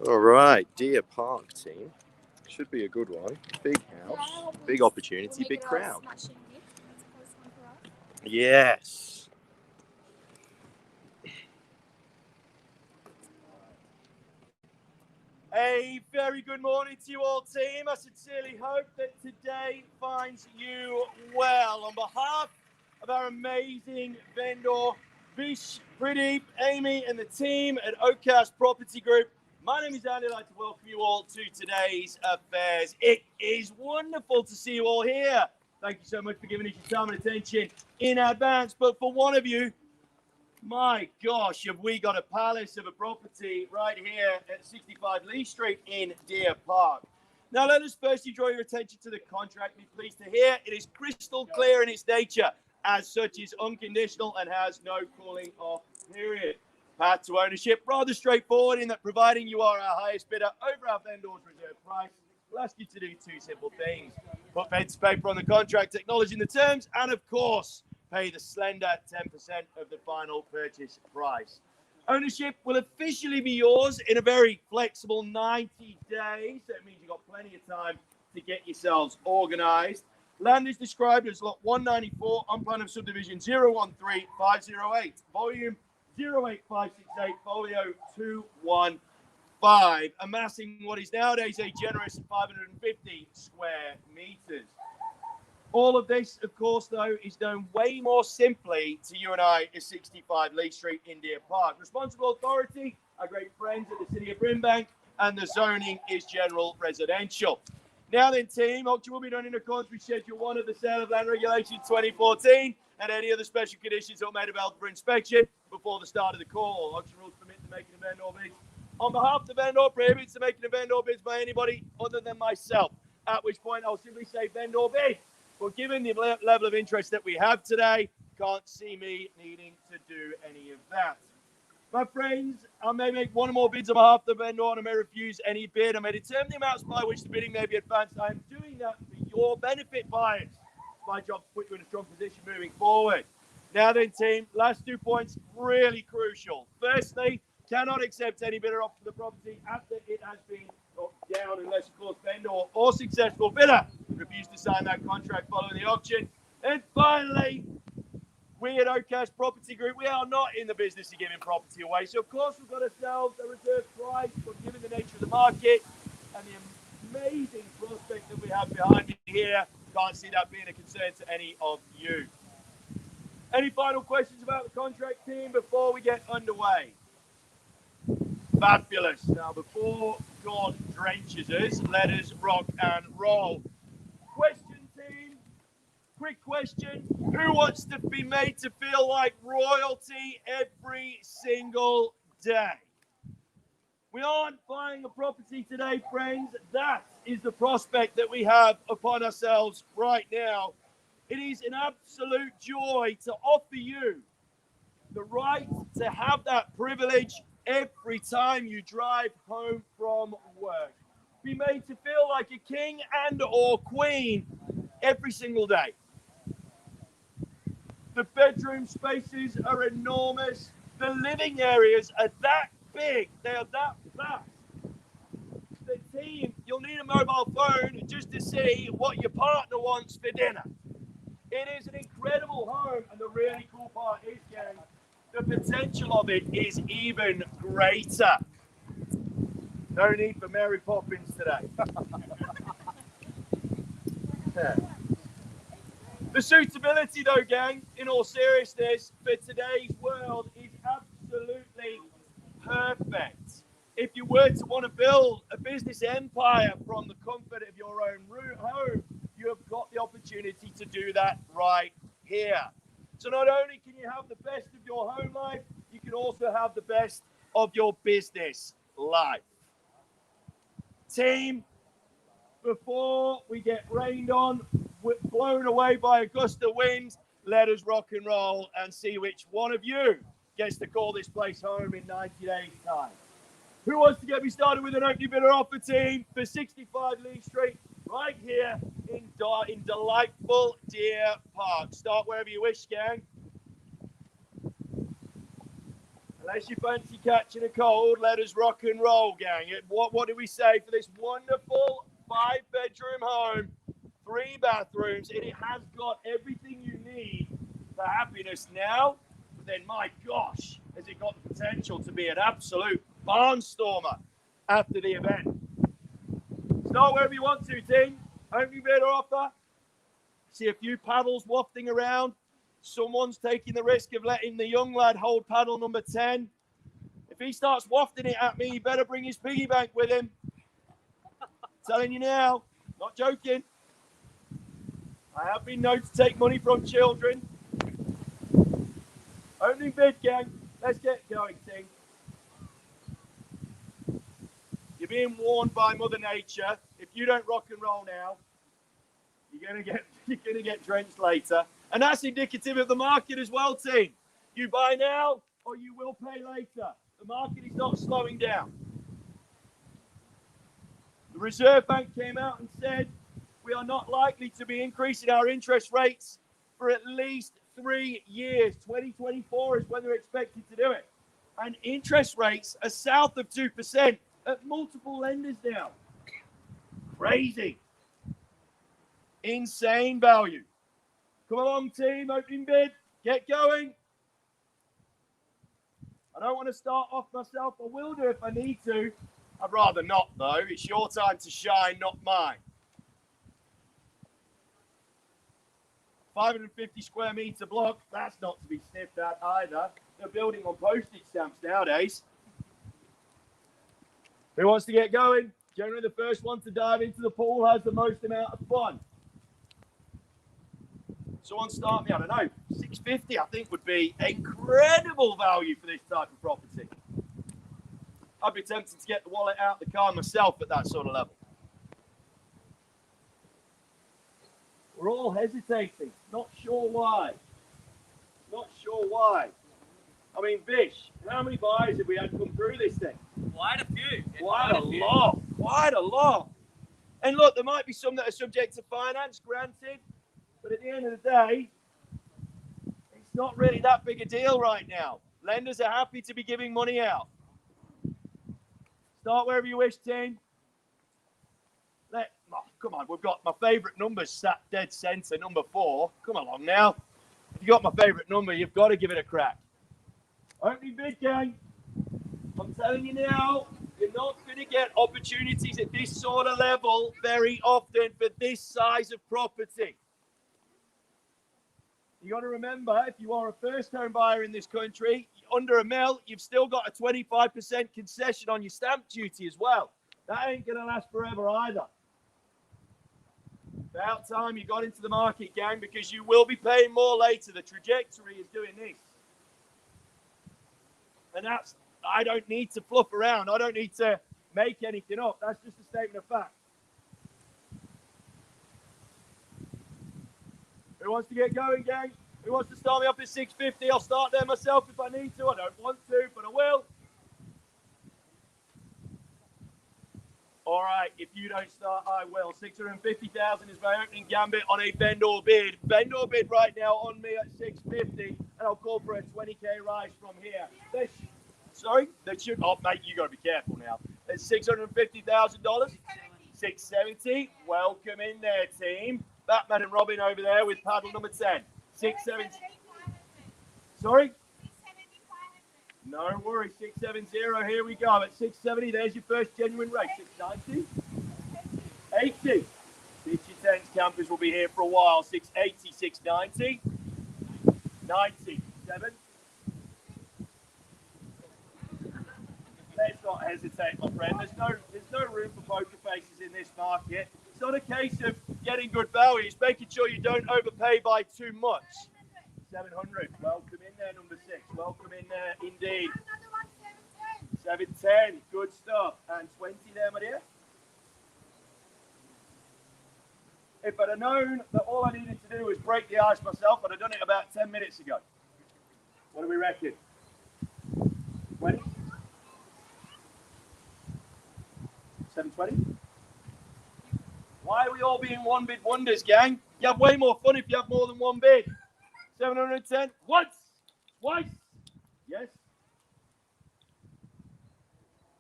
All right, Deer Park team. Should be a good one. Big house, big opportunity, big crowd. Yes. A very good morning to you all, team. I sincerely hope that today finds you well. On behalf of our amazing vendor, Vish, Pradeep, Amy, and the team at Oakcast Property Group, my name is Andy. I'd like to welcome you all to today's affairs. It is wonderful to see you all here. Thank you so much for giving us your time and attention in advance. But for one of you, my gosh, have we got a palace of a property right here at 65 Lee Street in Deer Park. Now, let us firstly draw your attention to the contract. Be pleased to hear it is crystal clear in its nature. As such, is unconditional and has no cooling off period. Path to ownership, rather straightforward in that providing you are our highest bidder over our vendor's reserve price, we'll ask you to do two simple things. Put pen to paper on the contract, acknowledging the terms, and of course, pay the slender 10% of the final purchase price. Ownership will officially be yours in a very flexible 90 days. That means you've got plenty of time to get yourselves organised. Land is described as Lot 194 on plan of subdivision 013508, volume 08568, folio 215, amassing what is nowadays a generous 550 square metres. All of this, of course, though, is known way more simply to you and I as 65 Lee Street in Deer Park. Responsible authority, our great friends at the City of Brimbank, and the zoning is general residential. Now then, team, auction will be done in accordance with Schedule 1 of the Sale of Land Regulations 2014 and any other special conditions that are made available for inspection before the start of the call. Auction rules permit the making of vendor bids. On behalf of the vendor, prohibits the making of vendor bids by anybody other than myself, at which point I'll simply say vendor bid. But given the level of interest that we have today, can't see me needing to do any of that. My friends, I may make one or more bids on behalf of the vendor, and I may refuse any bid. I may determine the amounts by which the bidding may be advanced. I am doing that for your benefit, buyers. It's my job to put you in a strong position moving forward. Now then, team, last 2 points, really crucial. Firstly, cannot accept any bidder offer for the property after it has been down unless, of course, vendor or successful bidder refuse to sign that contract following the auction. And finally, we at Oakcast Property Group, we are not in the business of giving property away. So, of course, we've got ourselves a reserve price, but given the nature of the market and the amazing prospect that we have behind me here, can't see that being a concern to any of you. Any final questions about the contract, team, before we get underway? Fabulous. Now, before God drenches us, let us rock and roll. Question, team. Quick question. Who wants to be made to feel like royalty every single day? We aren't buying a property today, friends. That is the prospect that we have upon ourselves right now. It is an absolute joy to offer you the right to have that privilege every time you drive home from work. Be made to feel like a king and or queen every single day. The bedroom spaces are enormous. The living areas are that big. They are that vast. The team, you'll need a mobile phone just to see what your partner wants for dinner. It is an incredible home, and the really cool part is, gang, the potential of it is even greater. No need for Mary Poppins today. The suitability, though, gang, in all seriousness, for today's world is absolutely perfect. If you were to want to build a business empire from the comfort of your own home, you have got the opportunity to do that right here. So not only can you have the best of your home life, you can also have the best of your business life. Team, before we get rained on, blown away by a gust of wind, let us rock and roll and see which one of you gets to call this place home in 90 days' time. Who wants to get me started with an opening bidder offer, team, for 65 Lee Street, right here in delightful Deer Park? Start wherever you wish, gang. Unless you fancy catching a cold, let us rock and roll, gang. What do we say for this wonderful 5-bedroom home, 3 bathrooms, and it has got everything you need for happiness now? But then, my gosh, has it got the potential to be an absolute barnstormer after the event? Start wherever you want to, team. Opening bid or offer. See a few paddles wafting around. Someone's taking the risk of letting the young lad hold paddle number 10. If he starts wafting it at me, he better bring his piggy bank with him. Telling you now, not joking. I have been known to take money from children. Opening bid, gang. Let's get going, team. You're being warned by Mother Nature. If you don't rock and roll now, you're gonna get drenched later. And that's indicative of the market as well, team. You buy now or you will pay later. The market is not slowing down. The Reserve Bank came out and said we are not likely to be increasing our interest rates for at least 3 years. 2024 is when they're expected to do it. And interest rates are south of 2% at multiple lenders now. Crazy. Insane value. Come along, team. Opening bid. Get going. I don't want to start off myself. I will do if I need to. I'd rather not, though. It's your time to shine, not mine. 550 square meter block. That's not to be sniffed at either. They're building on postage stamps nowadays. Who wants to get going? Generally, the first one to dive into the pool has the most amount of fun. Someone start me, I don't know, 650 I think would be incredible value for this type of property. I'd be tempted to get the wallet out of the car myself at that sort of level. We're all hesitating, not sure why. Not sure why. I mean, Bish, how many buyers have we had come through this thing? Quite a few. Quite a lot. And look, there might be some that are subject to finance, granted. But at the end of the day, it's not really that big a deal right now. Lenders are happy to be giving money out. Start wherever you wish, team. Come on, we've got my favourite numbers sat dead centre, number 4. Come along now. If you got my favourite number, you've got to give it a crack. Opening bid, gang. I'm telling you now, you're not going to get opportunities at this sort of level very often for this size of property. You got to remember, if you are a first home buyer in this country, under $1 million, you've still got a 25% concession on your stamp duty as well. That ain't going to last forever either. About time you got into the market, gang, because you will be paying more later. The trajectory is doing this. And I don't need to fluff around. I don't need to make anything up. That's just a statement of fact. Who wants to get going, gang? Who wants to start me up at 650? I'll start there myself if I need to. I don't want to, but I will. All right, if you don't start, I will. 650,000 is my opening gambit on a bend or bid. Bend or bid right now on me at 650, and I'll call for a 20k rise from here. Oh, mate, you got to be careful now. It's $650,000. 670. Welcome in there, team. Batman and Robin over there with paddle number 10. 670. Sorry? No worries. 670. Here we go. At 670, there's your first genuine race. 690. 80. Pitchy Tens campers will be here for a while. 680, 690. 97. Let's not hesitate, my friend. There's no room for poker faces in this market. It's not a case of getting good value. It's making sure you don't overpay by too much. 700. Welcome in there, number 6. Welcome in there, indeed. 710. Good stuff. And 20 there, my dear. If I'd have known that all I needed to do was break the ice myself, I'd have done it about 10 minutes ago. What do we reckon? 20? 720? Why are we all being one bid wonders, gang? You have way more fun if you have more than one bid. 710. Once. Twice. Yes.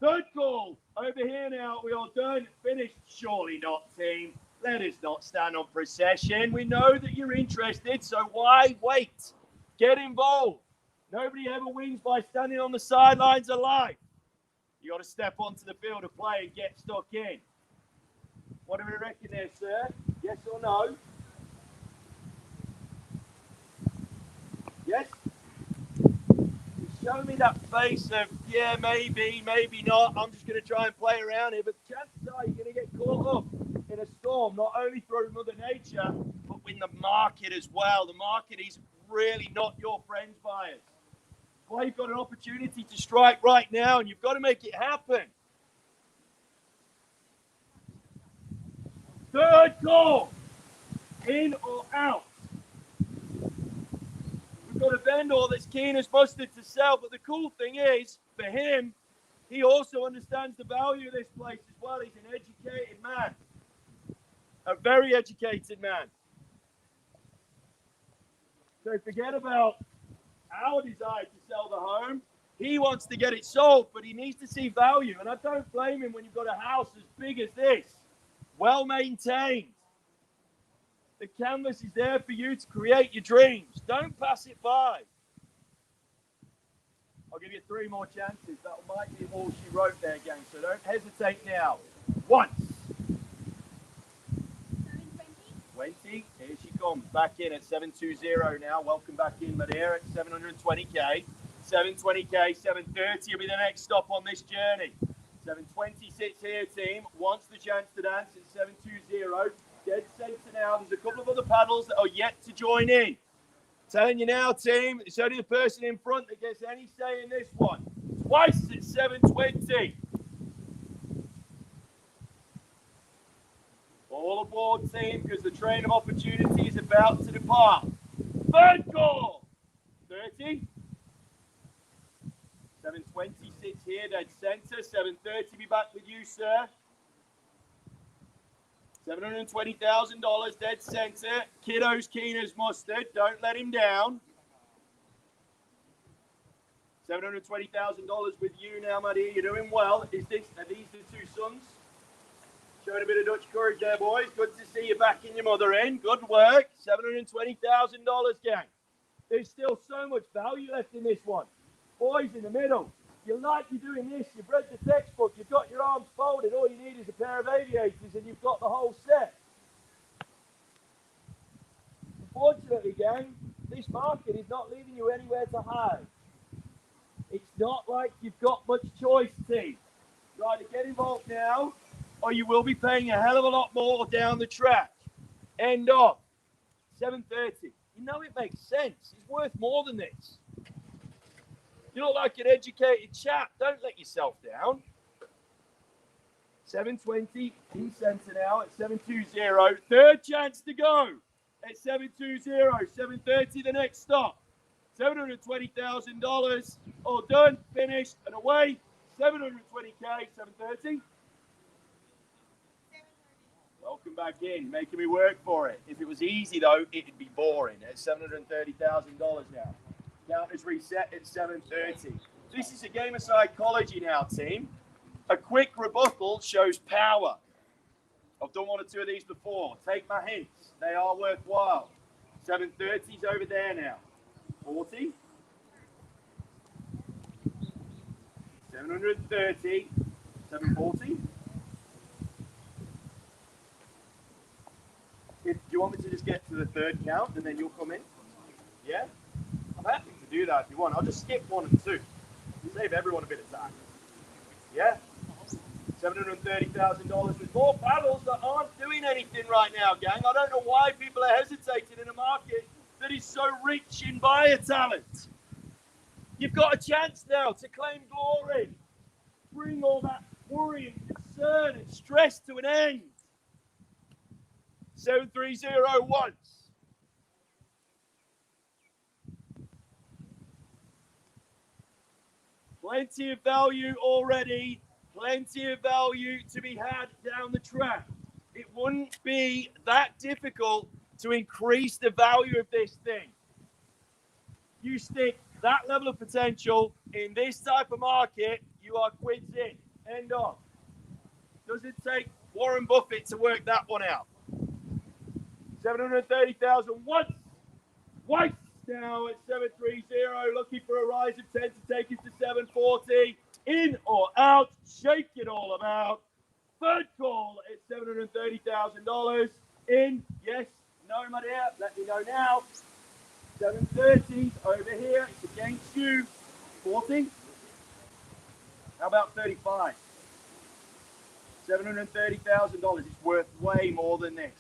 Third call. Over here now. We are done. Finished. Surely not, team. Let us not stand on procession. We know that you're interested, so why wait? Get involved. Nobody ever wins by standing on the sidelines alive. You got to step onto the field of play and get stuck in. What do we reckon there, sir? Yes or no? Yes? Show me that face of, yeah, maybe, maybe not. I'm just going to try and play around here. But chances are you're going to get caught up in a storm, not only through Mother Nature, but with the market as well. The market is really not your friend, buyers. Well, you've got an opportunity to strike right now, and you've got to make it happen. Third call. In or out? We've got a vendor that's keen as mustard to sell, but the cool thing is, for him, he also understands the value of this place as well. He's an educated man. A very educated man. So forget about our desire to sell the home. He wants to get it sold, but he needs to see value. And I don't blame him when you've got a house as big as this, well maintained. The canvas is there for you to create your dreams. Don't pass it by. I'll give you 3 more chances. That might be all she wrote there, gang. So don't hesitate now. Once. 20. Here she comes. Back in at 720 now. Welcome back in, Madeira at 720k. 720k, 730 will be the next stop on this journey. 720 sits here, team. Wants the chance to dance at 720. Dead center now. There's a couple of other paddles that are yet to join in. Telling you now, team, it's only the person in front that gets any say in this one. Twice at 720. All aboard, team, because the train of opportunity is about to depart. Third call. 30. 720 sits here, dead center. 730 be back with you, sir. $720,000, dead center. Kiddo's keen as mustard. Don't let him down. $720,000 with you now, my dear. You're doing well. Are these the 2 sons? Showing a bit of Dutch courage there, boys. Good to see you back in your mother end. Good work. $720,000, gang. There's still so much value left in this one. Boys in the middle. You like you're doing this. You've read the textbook. You've got your arms folded. All you need is a pair of aviators and you've got the whole set. Unfortunately, gang, this market is not leaving you anywhere to hide. It's not like you've got much choice, team. You either get involved now or you will be paying a hell of a lot more down the track. End of. 730. You know it makes sense. It's worth more than this. You look like an educated chap. Don't let yourself down. 720, in center now at 720. Third chance to go at 720. 730, the next stop. $720,000. All done, finished, and away. 720k, 730. Welcome back in. Making me work for it. If it was easy, though, it'd be boring. At $730,000 now. Counters reset at 730. This is a game of psychology now, team. A quick rebuttal shows power. I've done 1 or 2 of these before. Take my hints. They are worthwhile. 730's over there now. 40. 730. 740. Do you want me to just get to the 3rd count and then you'll come in? Yeah? I'm happy to do that if you want. I'll just skip 1 and 2. Save everyone a bit of time. Yeah? $730,000 with more paddles that aren't doing anything right now, gang. I don't know why people are hesitating in a market that is so rich in buyer talent. You've got a chance now to claim glory. Bring all that worry and concern and stress to an end. 730 once. Plenty of value already. Plenty of value to be had down the track. It wouldn't be that difficult to increase the value of this thing. You stick that level of potential in this type of market, you are quids in. End on. Does it take Warren Buffett to work that one out? 730,000 once. Twice now at 730. Looking for a rise of 10 to take it to 740. In or out. Shake it all about. Third call at $730,000. In. Yes. No, my dear. Let me know now. 730 over here. It's against you. 40. How about 35? $730,000. It's worth way more than this.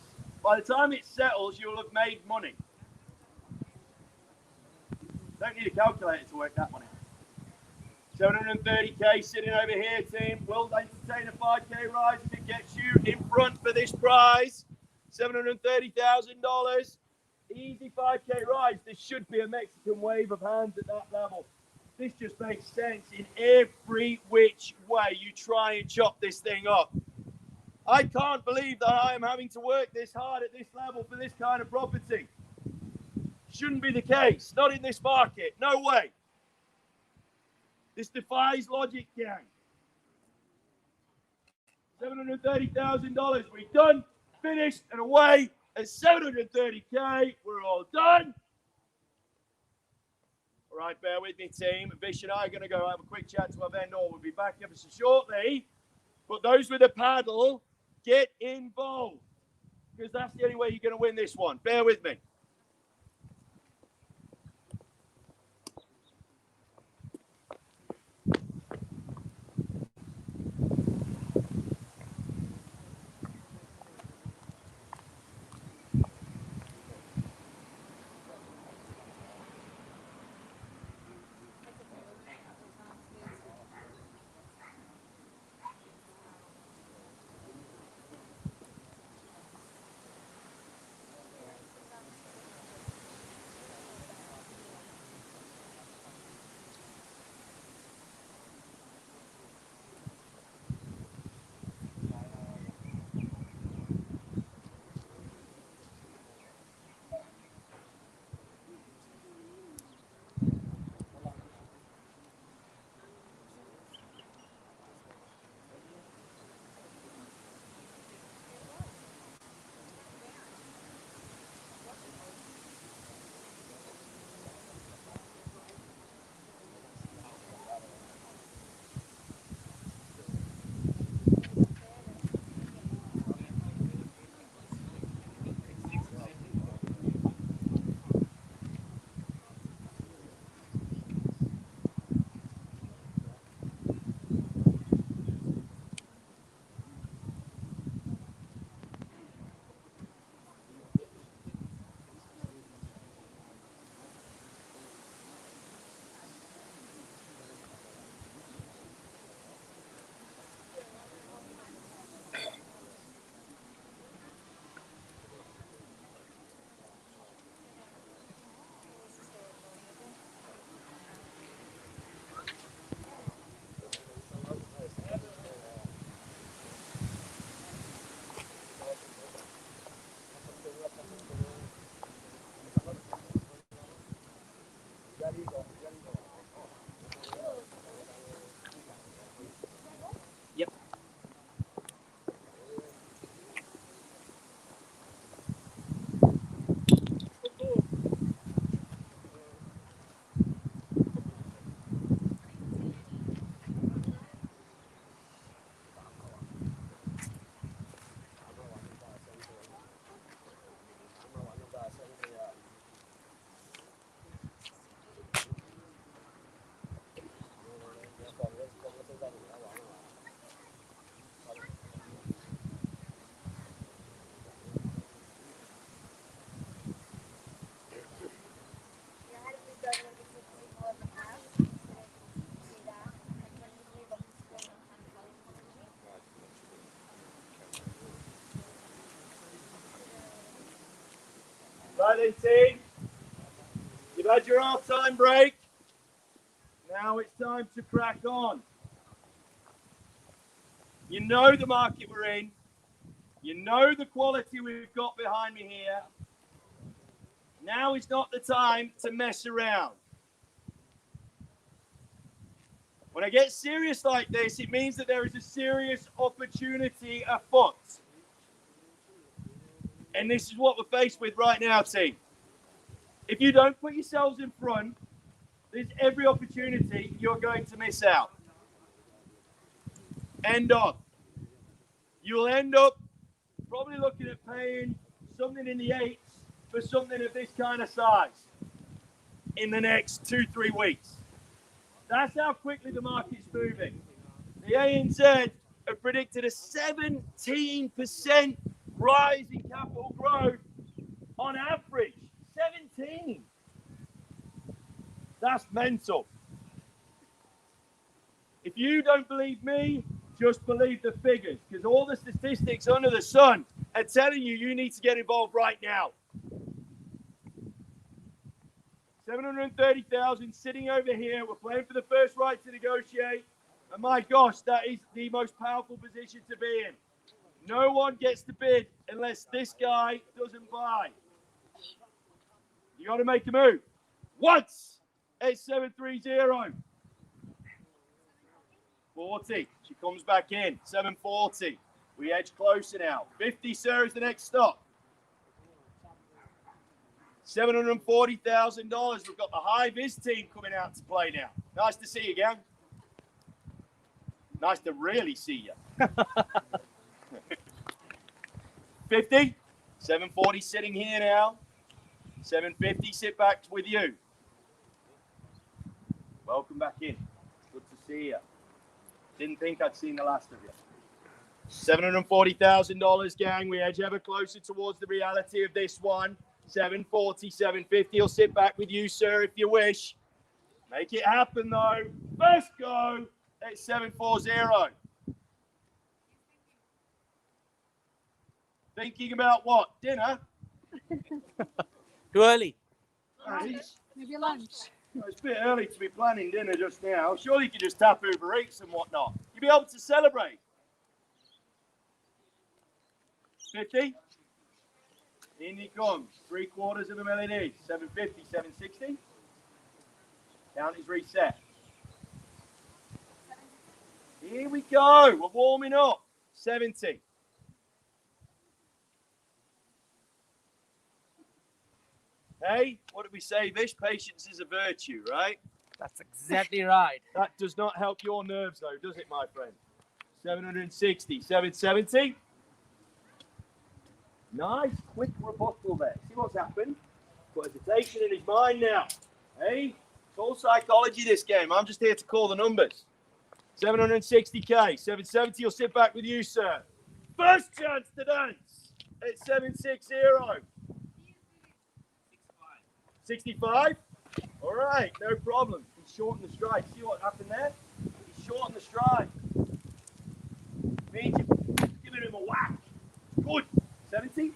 By the time it settles, you'll have made money. Don't need a calculator to work that one out. 730k sitting over here, team. Will entertain a 5k rise if it gets you in front for this prize. $730,000. Easy 5k rise. This should be a Mexican wave of hands at that level. This just makes sense in every which way you try and chop this thing up. I can't believe that I am having to work this hard at this level for this kind of property. Shouldn't be the case. Not in this market. No way. This defies logic, gang. $730,000. We're done, finished, and away at 730k. We're all done. All right, bear with me, team. Vish and I are going to go have a quick chat to our vendor. We'll be back ever so shortly. But those with a paddle, get involved, because that's the only way you're going to win this one. Bear with me. Yep. Right then, team. You've had your half-time break. Now it's time to crack on. You know the market we're in. You know the quality we've got behind me here. Now is not the time to mess around. When I get serious like this, it means that there is a serious opportunity afoot. And this is what we're faced with right now, team. If you don't put yourselves in front, there's every opportunity you're going to miss out. End of. You'll end up probably looking at paying something in the 8s for something of this kind of size in the next 2-3 weeks. That's how quickly the market's moving. The ANZ have predicted a 17% rise in capital growth on average. 17. That's mental. If you don't believe me, just believe the figures, because all the statistics under the sun are telling you you need to get involved right now. 730,000 sitting over here. We're playing for the first right to negotiate. And my gosh, that is the most powerful position to be in. No one gets to bid unless this guy doesn't buy. You got to make a move. Once at 730. 40. She comes back in. 740. We edge closer now. 50, sir, is the next stop. $740,000. We've got the high vis team coming out to play now. Nice to see you again. Nice to really see you. 50. 740 sitting here now. 750 sit back with you. Welcome back in. Good to see you. Didn't think I'd seen the last of you. $740,000, gang. We edge ever closer towards the reality of this one. 740, 750. I'll sit back with you, sir, if you wish. Make it happen, though. First go at 740. Thinking about what? Dinner? Too early. Maybe lunch. It's a bit early to be planning dinner just now. Surely you could just tap Uber Eats and whatnot. You'll be able to celebrate. 50. In he comes. 3/4 of a million each. 750, 760. Count is reset. Here we go. We're warming up. 70. Hey, what did we say, Vish? Patience is a virtue, right? That's exactly right. That does not help your nerves, though, does it, my friend? 760, 770. Nice, quick rebuttal there. See what's happened? Got hesitation in his mind now. Hey, it's all psychology, this game. I'm just here to call the numbers. 760K, 770 will sit back with you, sir. First chance to dance at 760. 65? All right, no problem. He's shortened the stride. See what happened there? He's shortened the stride. Means you're giving him a whack. Good. 70?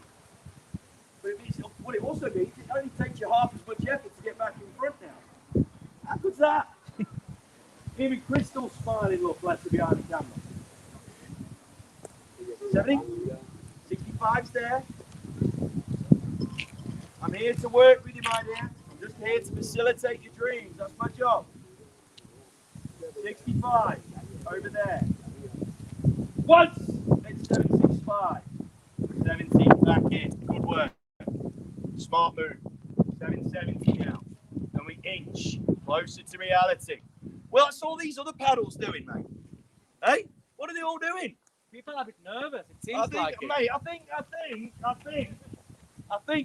But it means, what it also means, it only takes you half as much effort to get back in front now. How good's that? Even Crystal's smiling, look, left behind the camera. 70? 65's there. I'm here to work with you, my dear. I'm just here to facilitate your dreams. That's my job. 65 over there. Once it's 765. 70 back in. Good work. Smart move. 770 now. And we inch closer to reality. Well, that's all these other paddles doing, mate. Hey, what are they all doing? People are a bit nervous. It seems like it. Mate, I think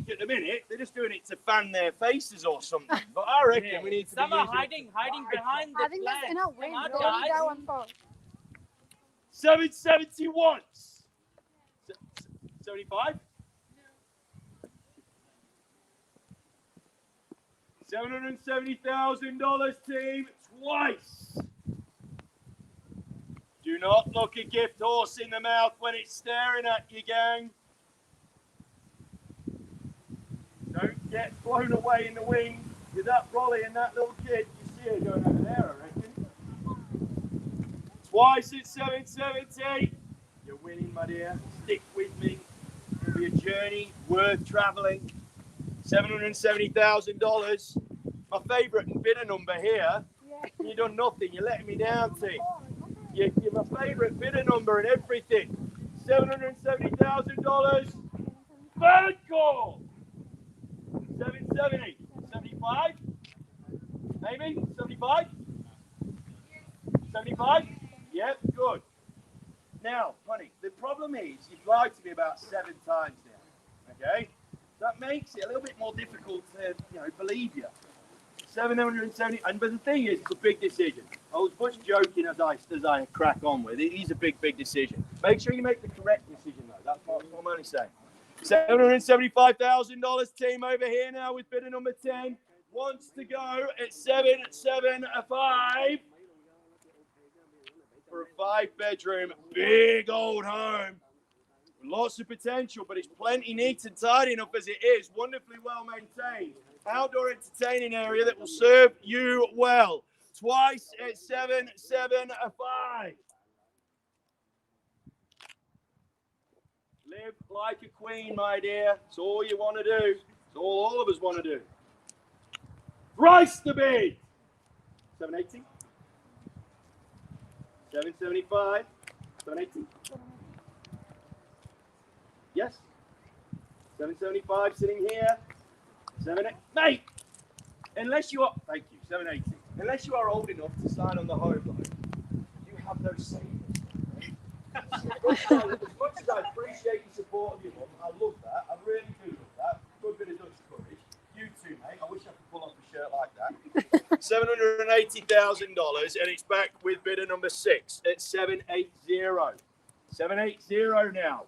at the minute they're just doing it to fan their faces or something. But I reckon we need to Some be are using hiding behind the I think there's enough wind. Come on, We only guys. got one boat. 770 once. 75? $770,000 team twice. Do not look a gift horse in the mouth when it's staring at you, gang. Don't get blown away in the wind with that brolly and that little kid. You see her going over there, I reckon. Twice at 770. You're winning, my dear. Stick with me. It'll be a journey worth traveling. $770,000. My favourite bidder number here You've done nothing. You're letting me down, team. You're my favourite bidder number and everything. $770,000. Third call. 770. 75? Maybe? 75? 75? Yep, good. Now, honey, the problem is you've lied to me about 7 times now. Okay? That makes it a little bit more difficult to, believe you. 770, but the thing is, it's a big decision. I was much joking as I crack on with it. It is a big decision. Make sure you make the correct decision, though. That's what I'm only saying. $775,000 team over here now with bidder number 10. Wants to go at 775 for a 5-bedroom, big old home. Lots of potential, but it's plenty neat and tidy enough as it is. Wonderfully well maintained. Outdoor entertaining area that will serve you well. Twice at 775. Live like a queen, my dear. It's all you want to do. It's all of us want to do. Thrice the bid. 780. 775. 780. Yes. 775 sitting here. 780. Mate, unless you are, thank you, 780. Unless you are old enough to sign on the home loan, you have no savings. As much as I appreciate the support of your mum, I love that. I really do love that. Good bit of Dutch courage. You too, mate. I wish I could pull off a shirt like that. $780,000, and it's back with bidder number 6 at 780. 780 now.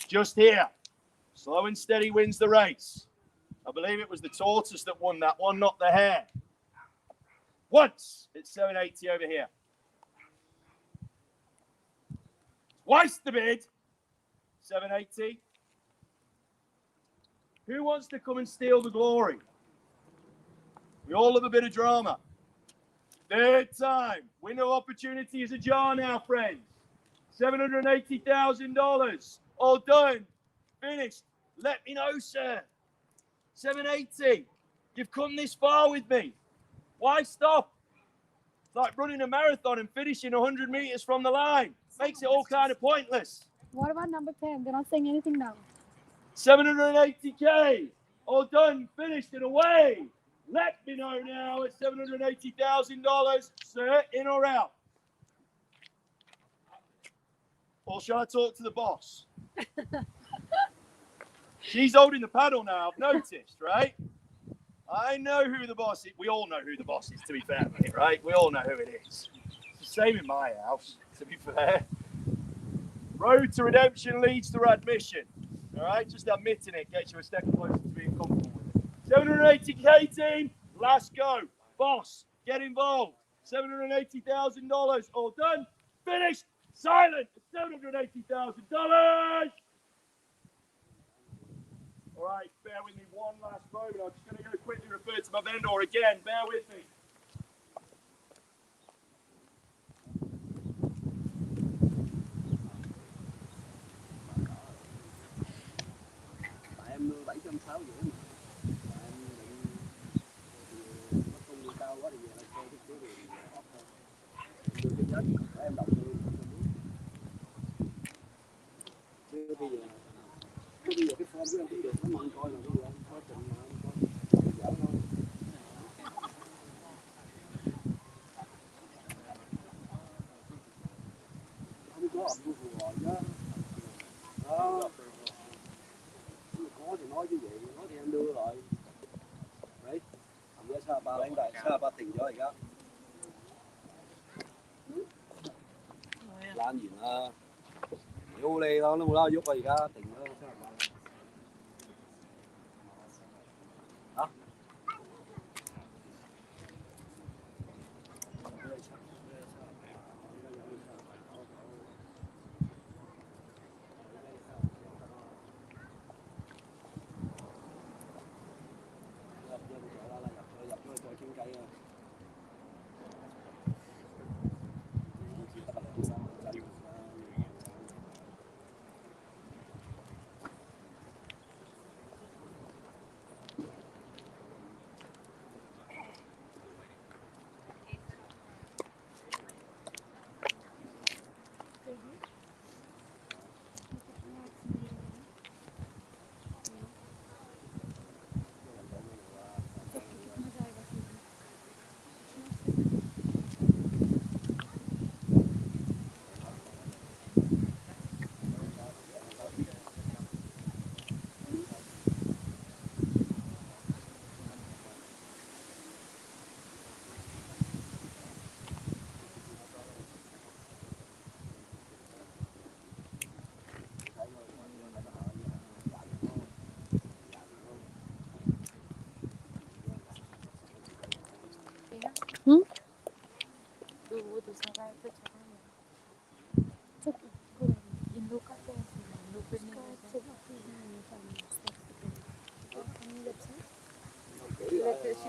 Just here. Slow and steady wins the race. I believe it was the tortoise that won that one, not the hare. Once it's 780 over here. Twice the bid. 780. Who wants to come and steal the glory? We all love a bit of drama. Third time. Window opportunity is ajar now, friends. $780,000. All done. Finished. Let me know, sir. 780. You've come this far with me. Why stop? It's like running a marathon and finishing 100 meters from the line. Makes it all kind of pointless. What about number 10? They're not saying anything now. 780K. All done, finished, and away. Let me know now at $780,000. Sir, in or out? Or shall I talk to the boss? She's holding the paddle now, I've noticed, right? I know who the boss is. We all know who the boss is, to be fair, mate, right? We all know who it is. It's the same in my house, to be fair. Road to redemption leads to admission. All right, just admitting it gets you a step closer to being comfortable with it. 780K team, last go. Boss, get involved. $780,000, all done, finished, silent. $780,000. All right, bear with me one last moment. I'm just going to go quickly refer to my vendor again. Bear with me. Em mua 760 mà. Em định mất công cao quá thì về lại chơi cái kiểu gì off thôi. Đưa cái chết để em đọc tôi chứ bây giờ cái form của em cũng được, nó mong coi là bây giờ em có chừng mà em coi dở thôi. Không có ẩm phù rồi chứ. Đó. Có thì nói chứ vậy, nói thì em đưa rồi. Đấy, giờ sao ba lấy đây, sao ba tiền cho gì đó. Làm gì mà vô đây đó, nó lo giúp gì đó, tiền nó sao mà. Hả?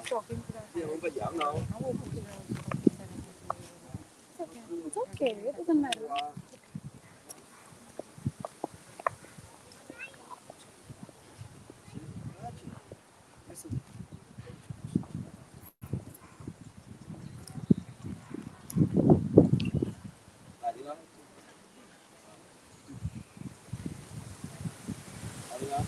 she's talking to Chứ her. không có giỡn đâu. It's okay. It doesn't matter. Là đi đó. Là đi đó.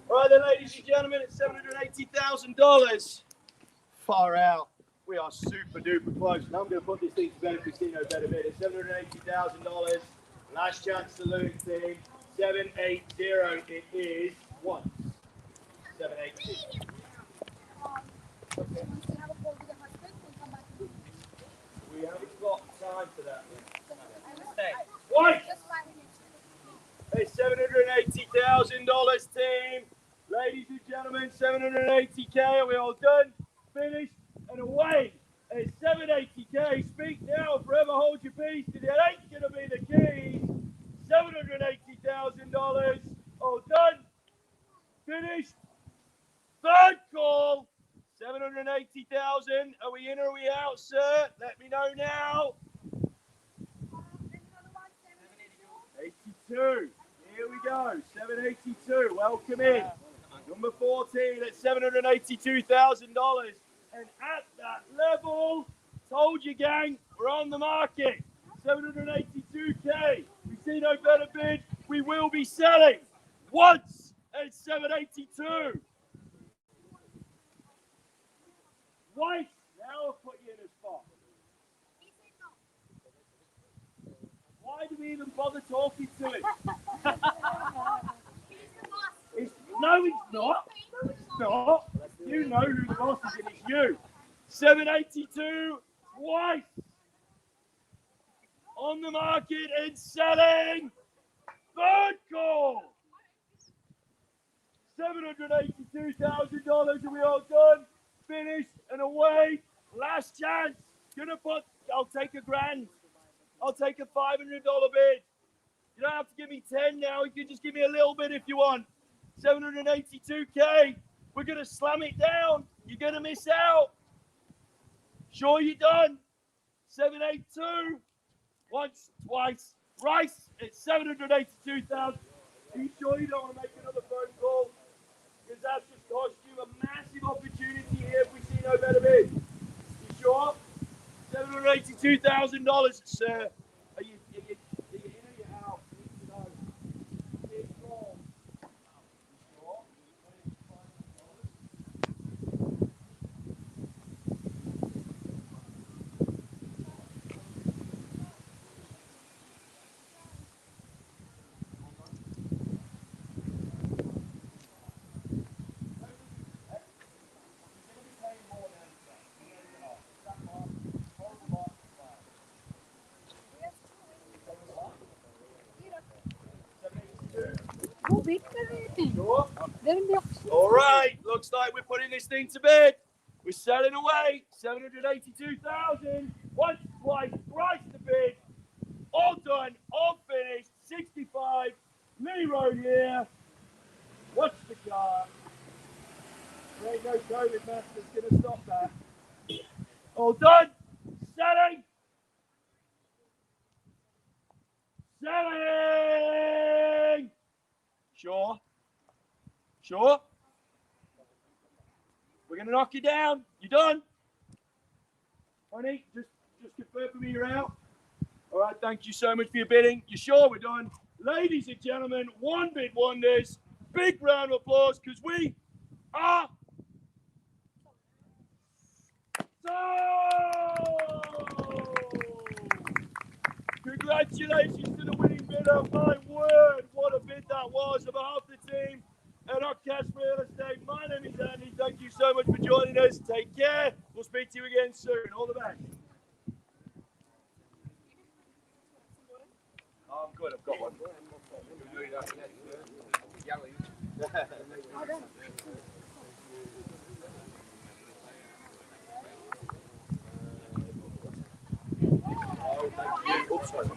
All right, then, ladies and gentlemen, it's $780,000. Far out. We are super duper close. Now I'm going to put this thing to bed if we see no better bid. It's $780,000. Last chance saloon team. 780. It is once. 780. Okay, once you have a call with your husband, we'll come back to you. team. Ladies and gentlemen, 780K. Are we all done? Finished and away. It's 780K. Speak now, forever hold your peace, because it ain't going to be the keys. $780,000. All done. Finished. Third call. 780,000. Are we in or are we out, sir? Let me know now. 82. Here we go. 782. Welcome in. Number 14 at $782,000. And at that level, told you, gang, we're on the market. 782K. We see no better bid. We will be selling once at 782. Twice. Now I'll put you in a spot. Why do we even bother talking to him? No, it's not. No, it's not. You know who the boss is, and it's you. 782 twice. On the market and selling. Third call. $782,000. Are we all done? Finished and away. Last chance. I'll take $1,000. I'll take a $500 bid. You don't have to give me 10 now. You can just give me a little bit if you want. 782K. We're going to slam it down. You're going to miss out. Sure you're done. 782. Once, twice. Rice at 782,000. Are you sure you don't want to make another phone call? Because that's just cost you a massive opportunity here if we see no better bid. You sure? $782,000, sir. Are you in or you out? Need to know. Big call. You sure? वो wait कर रहे थे Sure? They're in the auction. All right. Looks like we're putting this thing to bed. We're selling away. 782,000. Once, twice, thrice the bid. All done. All finished. 65. Lee Road here. Watch the car. There ain't no COVID mask that's going to stop that. All done. Selling. Selling. Sure. Sure. We're going to knock you down. You done? Honey, just confirm for me you're out. All right, thank you so much for your bidding. You sure we're done? Ladies and gentlemen, one bid wonders. Big round of applause because we are sold! Congratulations to the winning bidder. My word, what a bid that was. On behalf of the team at Ockcast Real Estate, my name is Andy. Thank you so much for joining us. Take care. We'll speak to you again soon. All the best. I'm good. I've got one. Oh, thank you. Oops, sorry.